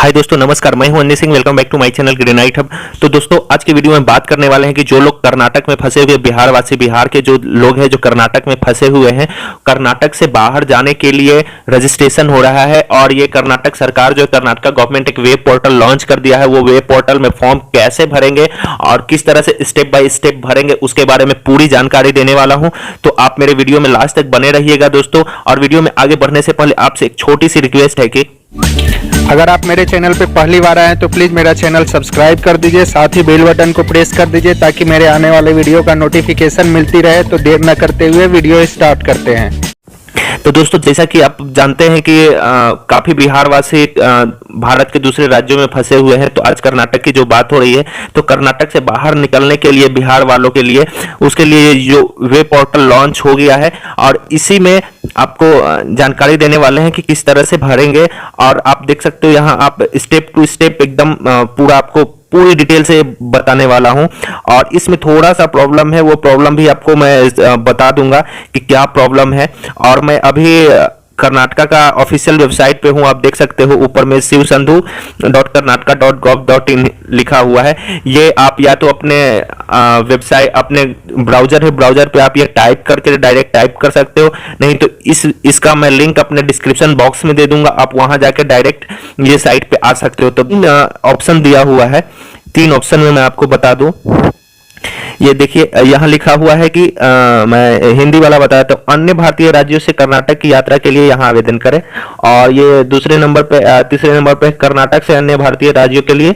हाय दोस्तों, नमस्कार। मैं हूं Anya Singh. Welcome back to my channel granite hub. तो दोस्तों, आज की वीडियो में बात करने वाले हैं कि जो लोग कर्नाटक में फंसे हुए बिहार के जो लोग हैं जो कर्नाटक में फंसे हुए हैं, कर्नाटक से बाहर जाने के लिए रजिस्ट्रेशन हो रहा है। और ये कर्नाटक सरकार जो कर्नाटक गवर्नमेंट एक वेब पोर्टल लॉन्च कर दिया है। वो वेब पोर्टल में फॉर्म कैसे भरेंगे और किस तरह से स्टेप बाय स्टेप भरेंगे उसके बारे में पूरी जानकारी देने वाला हूं। तो आप मेरे वीडियो में लास्ट तक बने रहिएगा दोस्तों। और वीडियो में आगे बढ़ने से पहले आपसे एक छोटी सी रिक्वेस्ट है कि अगर आप मेरे चैनल पे पहली बार आए हैं तो प्लीज़ मेरा चैनल सब्सक्राइब कर दीजिए, साथ ही बेल बटन को प्रेस कर दीजिए ताकि मेरे आने वाले वीडियो का नोटिफिकेशन मिलती रहे। तो देर न करते हुए वीडियो स्टार्ट करते हैं। तो दोस्तों, जैसा कि आप जानते हैं कि काफी बिहारवासी भारत के दूसरे राज्यों में फंसे हुए हैं। तो आज कर्नाटक की जो बात हो रही है, तो कर्नाटक से बाहर निकलने के लिए बिहार वालों के लिए उसके लिए जो वेब पोर्टल लॉन्च हो गया है और इसी में आपको जानकारी देने वाले हैं कि किस तरह से भरेंगे। और आप देख सकते हो यहाँ आप स्टेप टू स्टेप एकदम पूरा आपको पूरी डिटेल से बताने वाला हूं। और इसमें थोड़ा सा प्रॉब्लम है, वो प्रॉब्लम भी आपको मैं बता दूंगा कि क्या प्रॉब्लम है। और मैं अभी कर्नाटका का ऑफिशियल वेबसाइट पे हूं। आप देख सकते हो ऊपर में shivsandhu.karnataka.gov.in लिखा हुआ है। ये आप या तो अपने वेबसाइट अपने ब्राउजर है, ब्राउजर पे आप ये टाइप करके डायरेक्ट टाइप कर सकते हो। नहीं तो इसका मैं लिंक अपने डिस्क्रिप्शन बॉक्स में दे दूंगा, आप वहां जाके डायरेक्ट ये साइट पे आ सकते हो। तो ऑप्शन दिया हुआ है, 3 ऑप्शन में मैं आपको बता दूं। ये देखिए यहाँ लिखा हुआ है कि मैं हिंदी वाला बताता हूँ। अन्य भारतीय राज्यों से कर्नाटक की यात्रा के लिए यहाँ आवेदन करें। और ये तीसरे नंबर पे कर्नाटक से अन्य भारतीय राज्यों के लिए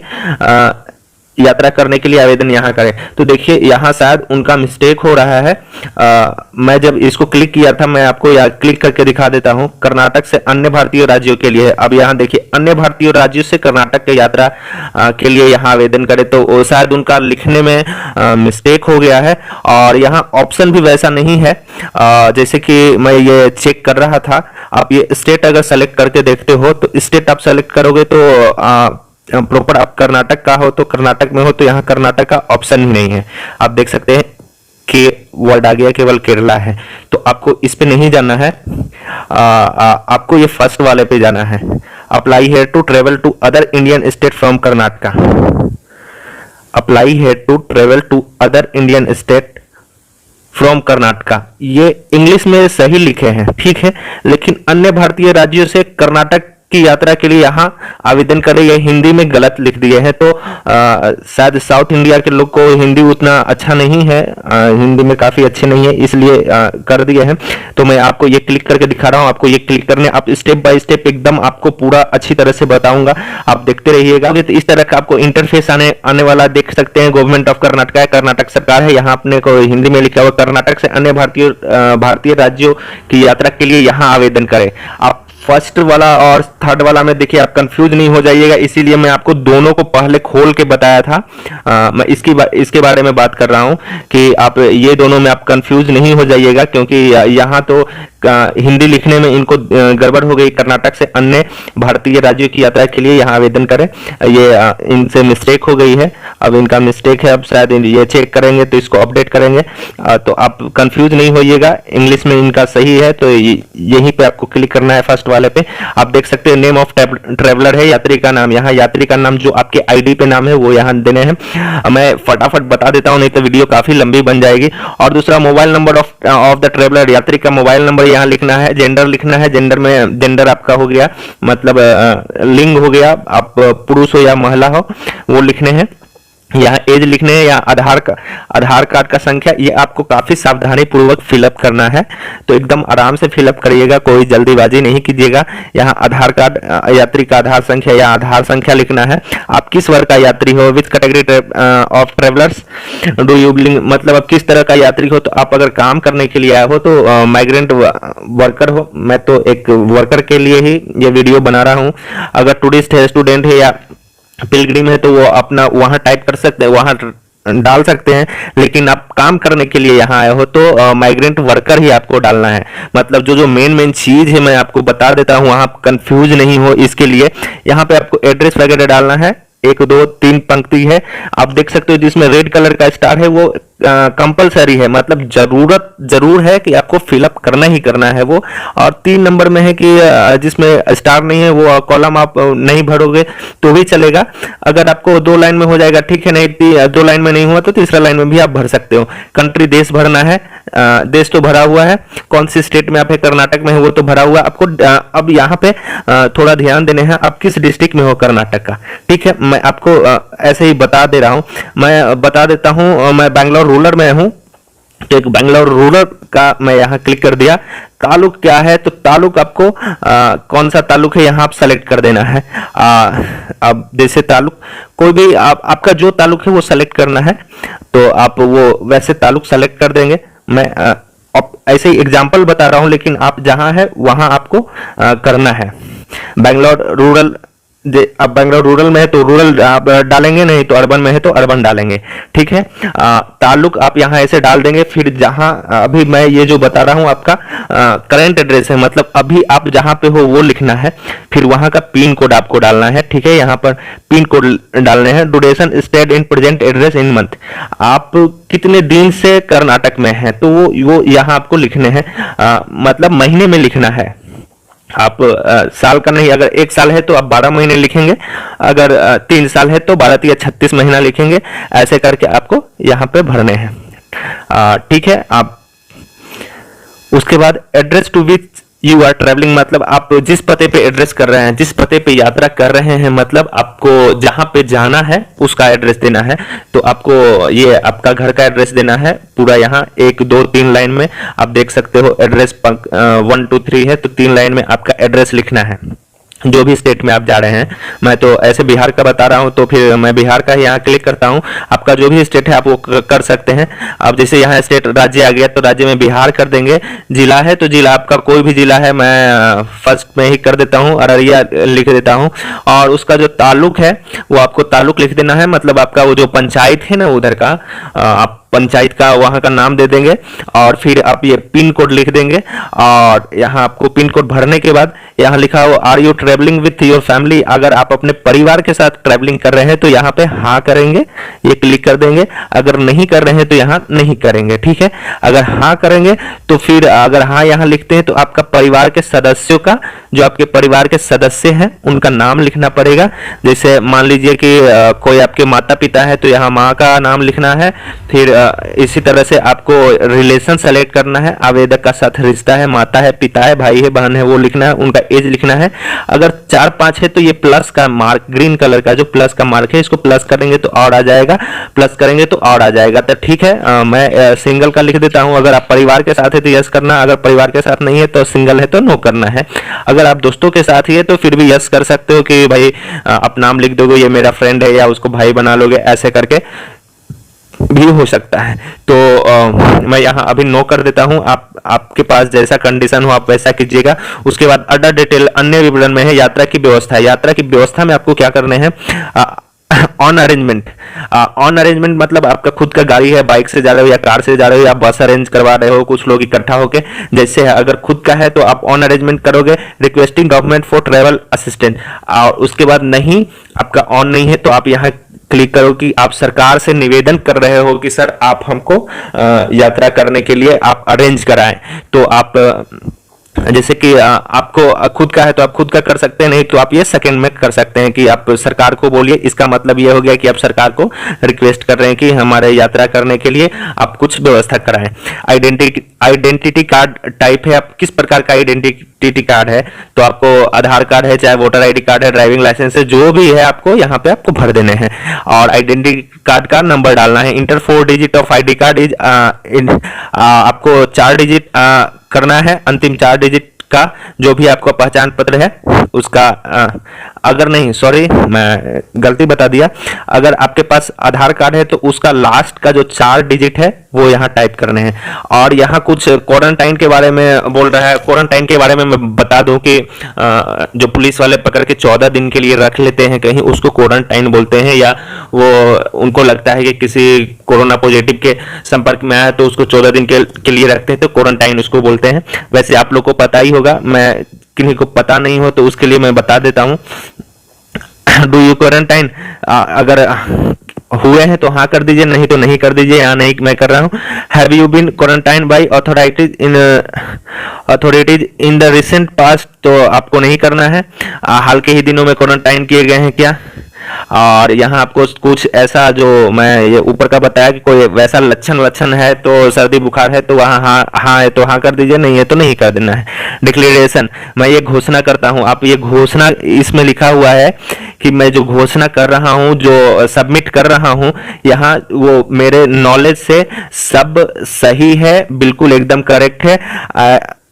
यात्रा करने के लिए आवेदन यहाँ करें। तो देखिए यहाँ शायद उनका मिस्टेक हो रहा है। मैं जब इसको क्लिक किया था, मैं आपको क्लिक करके दिखा देता हूँ। कर्नाटक से अन्य भारतीय राज्यों के लिए, अब यहाँ देखिए अन्य भारतीय राज्यों से कर्नाटक के यात्रा के लिए यहाँ आवेदन करें। तो शायद उनका लिखने में मिस्टेक हो गया है। और यहाँ ऑप्शन भी वैसा नहीं है जैसे कि मैं ये चेक कर रहा था। आप ये स्टेट अगर सेलेक्ट करके देखते हो तो स्टेट आप सेलेक्ट करोगे तो प्रॉपर आप कर्नाटक का हो तो कर्नाटक में हो, तो यहाँ कर्नाटक का ऑप्शन ही नहीं है। आप देख सकते हैं कि वर्ड आ गया, केवल केरला है। तो आपको इस पे नहीं जाना है, आपको ये फर्स्ट वाले पे जाना है। Apply here to travel to other Indian state from Karnataka. Apply here to travel to other Indian state from Karnataka. ये इंग्लिश में सही लिखे हैं, ठीक है, लेकिन अन्य भारतीय राज्यों से कर्नाटक की यात्रा के लिए यहाँ आवेदन करें, ये हिंदी में गलत लिख दिए हैं। तो शायद साउथ इंडिया के लोग को हिंदी उतना अच्छा नहीं है, हिंदी में काफी अच्छे नहीं है, इसलिए कर दिए हैं। तो मैं आपको ये क्लिक करके दिखा रहा हूँ। आपको ये क्लिक करने, आप स्टेप बाय स्टेप एकदम आपको पूरा अच्छी तरह से बताऊंगा, आप देखते रहिएगा। तो इस तरह का आपको इंटरफेस आने वाला देख सकते हैं। गवर्नमेंट ऑफ कर्नाटका है, कर्नाटक सरकार है। यहाँ अपने को हिंदी में लिखा हुआ कर्नाटक से अन्य भारतीय राज्यों की यात्रा के लिए यहाँ आवेदन करें। आप फर्स्ट वाला और थर्ड वाला में देखिए आप कंफ्यूज नहीं हो जाइएगा, इसीलिए मैं आपको दोनों को पहले खोल के बताया था। मैं इसके बारे में बात कर रहा हूं कि आप ये दोनों में आप कंफ्यूज नहीं हो जाइएगा, क्योंकि यहाँ तो हिंदी लिखने में इनको गड़बड़ हो गई। कर्नाटक से अन्य भारतीय राज्यों की यात्रा के लिए यहाँ आवेदन करें, ये इनसे मिस्टेक हो गई है। अब इनका मिस्टेक है, अब शायद ये चेक करेंगे तो इसको अपडेट करेंगे। तो आप कंफ्यूज नहीं होइएगा, इंग्लिश में इनका सही है। तो यहीं पे आपको क्लिक करना है फर्स्ट वाले पे। आप देख सकते हैं नेम ऑफ ट्रेवलर है, यात्री का नाम। यहाँ यात्री का नाम जो आपके आईडी पे नाम है वो यहाँ देने हैं। मैं फटाफट बता देता हूँ, नहीं तो वीडियो काफी लंबी बन जाएगी। और दूसरा mobile number of the traveller, यात्री का मोबाइल नंबर यहाँ लिखना है। जेंडर लिखना है, जेंडर आपका हो गया, मतलब लिंग हो गया, आप पुरुष हो या महिला हो वो लिखने हैं। यहाँ एज लिखने हैं या आधार कार्ड का संख्या, ये आपको काफी सावधानी पूर्वक फिलअप करना है। तो एकदम आराम से फिलअप करिएगा, कोई जल्दीबाजी नहीं कीजिएगा। यहाँ आधार कार्ड, यात्री का आधार संख्या या आधार संख्या लिखना है। आप किस वर्ग का यात्री हो, which category of travellers do you belong, मतलब आप किस तरह का यात्री हो। तो आप अगर काम करने के लिए आए हो तो माइग्रेंट वर्कर हो। मैं तो एक वर्कर के लिए ही ये वीडियो बना रहा हूँ। अगर टूरिस्ट है, स्टूडेंट है या पिलग्रिम है तो वो अपना वहां टाइप कर सकते हैं, वहां डाल सकते हैं। लेकिन आप काम करने के लिए यहाँ आए हो तो माइग्रेंट वर्कर ही आपको डालना है। मतलब जो मेन चीज है मैं आपको बता देता हूँ, आप कंफ्यूज नहीं हो इसके लिए। यहाँ पे आपको एड्रेस वगैरह डालना है। 1 2 3 पंक्ति है, आप देख सकते हो जिसमें रेड कलर का स्टार है वो कंपलसरी है, मतलब जरूर है कि आपको फिलअप करना ही करना है वो। और 3 नंबर में है कि जिसमें स्टार नहीं है वो कॉलम आप नहीं भरोगे तो भी चलेगा। अगर आपको 2 लाइन में हो जाएगा ठीक है, नहीं 2 लाइन में नहीं हुआ तो तीसरा लाइन में भी आप भर सकते हो। कंट्री देश भरना है, देश तो भरा हुआ है, कौन सी स्टेट में आप है, कर्नाटक में है वो तो भरा हुआ आपको। अब यहाँ पे थोड़ा ध्यान देने हैं, आप किस डिस्ट्रिक्ट में हो कर्नाटक का, ठीक है। मैं आपको ऐसे ही बता दे रहा हूँ, मैं बता देता हूँ। मैं बैंगलोर रूरल में हूँ, तो एक बैंगलोर रूरल का मैं यहाँ क्लिक कर दिया। तालुक क्या है, तो तालुक आपको कौन सा तालुक है यहाँ आप सेलेक्ट कर देना है। अब जैसे तालुक कोई भी आपका जो तालुक है वो सेलेक्ट करना है, तो आप वो वैसे तालुक सेलेक्ट कर देंगे। मैं ऐसे ही एग्जांपल बता रहा हूँ, लेकिन आप जहां है वहां आपको करना है। बैंगलोर रूरल, अब बैंगलोर रूरल में है तो रूरल आप डालेंगे, नहीं तो अर्बन में है तो अर्बन डालेंगे, ठीक है। ताल्लुक आप यहाँ ऐसे डाल देंगे। फिर जहां अभी मैं ये जो बता रहा हूँ आपका करंट एड्रेस है, मतलब अभी आप जहां पे हो वो लिखना है। फिर वहां का पिन कोड आपको डालना है, ठीक है। यहाँ पर पिन कोड डालने हैं। Duration stayed in present address in month, आप कितने दिन से कर्नाटक में है तो वो यहाँ आपको लिखने हैं, मतलब महीने में लिखना है। आप साल का नहीं, अगर 1 साल है तो आप 12 महीने लिखेंगे, अगर 3 साल है तो 12 या 36 महीना लिखेंगे। ऐसे करके आपको यहाँ पे भरने हैं, ठीक है। आप उसके बाद address to which you are travelling, मतलब आप जिस पते पे एड्रेस कर रहे हैं, जिस पते पे यात्रा कर रहे हैं, मतलब आपको जहां पे जाना है उसका एड्रेस देना है। तो आपको ये आपका घर का एड्रेस देना है पूरा। यहाँ 1 2 3 लाइन में आप देख सकते हो एड्रेस 1 2 3 है, तो 3 लाइन में आपका एड्रेस लिखना है जो भी स्टेट में आप जा रहे हैं। मैं तो ऐसे बिहार का बता रहा हूं, तो फिर मैं बिहार का यहाँ क्लिक करता हूं। आपका जो भी स्टेट है आप वो कर सकते हैं। अब जैसे यहाँ स्टेट राज्य आ गया तो राज्य में बिहार कर देंगे। जिला है तो जिला आपका कोई भी जिला है, मैं फर्स्ट में ही कर देता हूँ, अररिया लिख देता हूँ। और उसका जो ताल्लुक है वो आपको ताल्लुक लिख देना है, मतलब आपका वो जो पंचायत है ना उधर का, आप पंचायत का वहां का नाम दे देंगे। और फिर आप ये पिन कोड लिख देंगे। और यहाँ आपको पिन कोड भरने के बाद यहाँ लिखा हो are you travelling with your family, अगर आप अपने परिवार के साथ ट्रेवलिंग कर रहे हैं तो यहाँ पे हाँ करेंगे, ये क्लिक कर देंगे। अगर नहीं कर रहे हैं तो यहाँ नहीं करेंगे, ठीक है। अगर हाँ करेंगे तो फिर अगर हाँ यहाँ लिखते हैं तो आपका परिवार के सदस्यों का, जो आपके परिवार के सदस्य हैं उनका नाम लिखना पड़ेगा। जैसे मान लीजिए कि कोई आपके माता पिता है तो यहाँ माँ का नाम लिखना है। फिर इसी तरह से आपको रिलेशन सेलेक्ट करना है, आवेदक का साथ रिश्ता है, माता है, पिता है, भाई है, बहन है, वो लिखना है, उनका एज लिखना है। अगर 4 5 है तो ये प्लस का मार्क, ग्रीन कलर का जो प्लस का मार्क है इसको प्लस करेंगे तो और आ जाएगा, प्लस करेंगे तो और आ जाएगा। तो ठीक है, मैं सिंगल का लिख देता हूं। अगर आप परिवार के साथ है तो यस करना, अगर परिवार के साथ नहीं है तो सिंगल है तो नो करना है। अगर आप दोस्तों के साथ ही है तो फिर भी यस कर सकते हो कि भाई आप नाम लिख दोगे ये मेरा फ्रेंड है, या उसको भाई बना लोगे, ऐसे करके भी हो सकता है। तो मैं यहाँ अभी नो कर देता हूँ। आपके पास जैसा कंडीशन हो आप वैसा कीजिएगा। उसके बाद अदर डिटेल अन्य विवरण में है यात्रा की व्यवस्था। यात्रा की व्यवस्था में आपको क्या करने हैं, ऑन अरेंजमेंट। ऑन अरेंजमेंट मतलब आपका खुद का गाड़ी है, बाइक से जा रहे हो या कार से जा रहे हो या बस अरेंज करवा रहे हो, कुछ लोग इकट्ठा होके, जैसे अगर खुद का है तो आप ऑन अरेंजमेंट करोगे। Requesting government for travel assistant, और उसके बाद नहीं, आपका ऑन नहीं है तो आप यहाँ क्लिक करो कि आप सरकार से निवेदन कर रहे हो कि सर आप हमको यात्रा करने के लिए आप अरेंज कराएं। तो आप जैसे कि आपको खुद का है तो आप खुद का कर सकते हैं, नहीं तो आप ये सेकंड में कर सकते हैं कि आप सरकार को बोलिए। इसका मतलब ये हो गया कि आप सरकार को रिक्वेस्ट कर रहे हैं कि हमारे यात्रा करने के लिए आप कुछ व्यवस्था कराएं। आइडेंटिटी कार्ड टाइप है, आप किस प्रकार का आइडेंटिटी कार्ड है, तो आपको आधार कार्ड है, चाहे वोटर आईडी कार्ड है, ड्राइविंग लाइसेंस है, जो भी है आपको यहाँ पे आपको भर देने हैं। और आइडेंटिटी कार्ड का नंबर डालना है। Inter 4 digit of ID card is, आपको 4 डिजिट करना है, अंतिम 4 डिजिट का जो भी आपका पहचान पत्र है उसका। अगर नहीं, सॉरी मैं गलती बता दिया, अगर आपके पास आधार कार्ड है तो उसका लास्ट का जो 4 डिजिट है वो यहाँ टाइप करने हैं। और यहाँ कुछ क्वारंटाइन के बारे में बोल रहा है। क्वारंटाइन के बारे में मैं बता दूं कि जो पुलिस वाले पकड़ के 14 दिन के लिए रख लेते हैं कहीं, उसको क्वारंटाइन बोलते हैं। या वो उनको लगता है कि किसी कोरोना पॉजिटिव के संपर्क में आया तो उसको 14 दिन के लिए रखते हैं, तो क्वारंटाइन उसको बोलते हैं। वैसे आप लोग को पता ही होगा, मैं किन्हीं को पता नहीं हो तो उसके लिए मैं बता देता हूं। डू यू क्वारंटाइन, अगर हुए हैं तो हाँ कर दीजिए, नहीं तो नहीं कर दीजिए, यहाँ नहीं मैं कर रहा हूँ। Have you been quarantine by authorities in the recent past, तो आपको नहीं करना है। हाल के ही दिनों में क्वारंटाइन किए गए हैं क्या। और यहाँ आपको कुछ ऐसा जो मैं ये ऊपर का बताया कि कोई वैसा लक्षण है तो सर्दी बुखार है तो वहाँ हाँ है तो हाँ कर दीजिए, नहीं है तो नहीं कर देना है। डिक्लेरेशन, मैं ये घोषणा करता हूँ, आप ये घोषणा इसमें लिखा हुआ है कि मैं जो घोषणा कर रहा हूँ, जो सबमिट कर रहा हूँ यहाँ, वो मेरे नॉलेज से सब सही है, बिल्कुल एकदम करेक्ट है।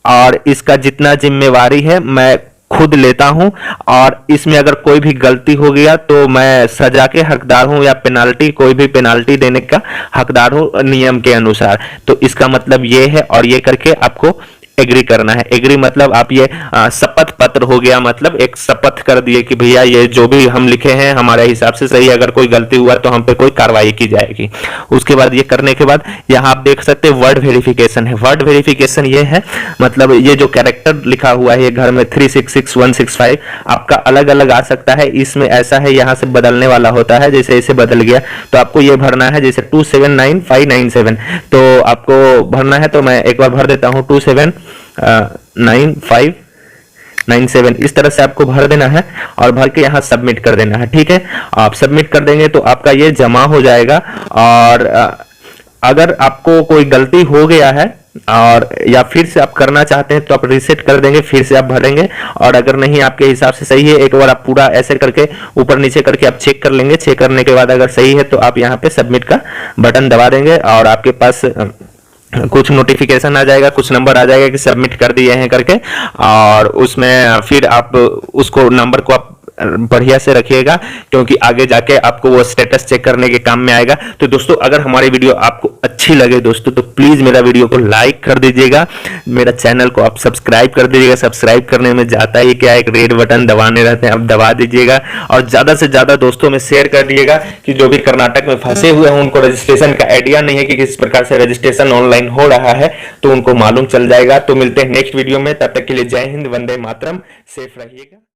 और इसका जितना जिम्मेवारी है मैं खुद लेता हूं, और इसमें अगर कोई भी गलती हो गया तो मैं सजा के हकदार हूं या पेनाल्टी, कोई भी पेनाल्टी देने का हकदार हूं नियम के अनुसार। तो इसका मतलब ये है, और ये करके आपको एग्री करना है। एग्री मतलब आप ये शपथ पत्र हो गया, मतलब एक शपथ कर दिए कि भैया ये जो भी हम लिखे हैं हमारे हिसाब से सही है, अगर कोई गलती हुआ तो हम पे कोई कार्रवाई की जाएगी। उसके बाद ये करने के बाद यहाँ आप देख सकते हैं वर्ड वेरिफिकेशन है। वर्ड वेरिफिकेशन ये है, मतलब ये जो कैरेक्टर लिखा हुआ है ये घर में 366165 आपका अलग अलग आ सकता है। इसमें ऐसा है, यहाँ से बदलने वाला होता है, जैसे इसे बदल गया तो आपको ये भरना है, जैसे 279597 तो आपको भरना है। तो मैं एक बार भर देता हूँ 279597, इस तरह से आपको भर देना है और भर के यहाँ सबमिट कर देना है। ठीक है, आप सबमिट कर देंगे तो आपका ये जमा हो जाएगा। और अगर आपको कोई गलती हो गया है और या फिर से आप करना चाहते हैं तो आप रीसेट कर देंगे, फिर से आप भरेंगे। और अगर नहीं आपके हिसाब से सही है, एक बार आप पूरा ऐसे करके ऊपर नीचे करके आप चेक कर लेंगे। चेक करने के बाद अगर सही है तो आप यहाँ पे सबमिट का बटन दबा देंगे और आपके पास कुछ नोटिफिकेशन आ जाएगा, कुछ नंबर आ जाएगा कि सबमिट कर दिए हैं करके। और उसमें फिर आप उसको नंबर को आप बढ़िया से रखिएगा, क्योंकि आगे जाके आपको वो स्टेटस चेक करने के काम में आएगा। तो दोस्तों अगर हमारी वीडियो आपको अच्छी लगे दोस्तों तो प्लीज मेरा वीडियो को लाइक कर दीजिएगा, मेरा चैनल को आप सब्सक्राइब कर दीजिएगा। सब्सक्राइब करने में जाता ही क्या, एक रेड बटन दबाने रहते हैं, आप दबा दीजिएगा। और ज्यादा से ज्यादा दोस्तों में शेयर कर दिएगा कि जो भी कर्नाटक में फंसे हुए हैं उनको रजिस्ट्रेशन का आइडिया नहीं है कि किस प्रकार से रजिस्ट्रेशन ऑनलाइन हो रहा है, तो उनको मालूम चल जाएगा। तो मिलते हैं नेक्स्ट वीडियो में, तब तक के लिए जय हिंद, वंदे मातरम, सेफ रहिएगा।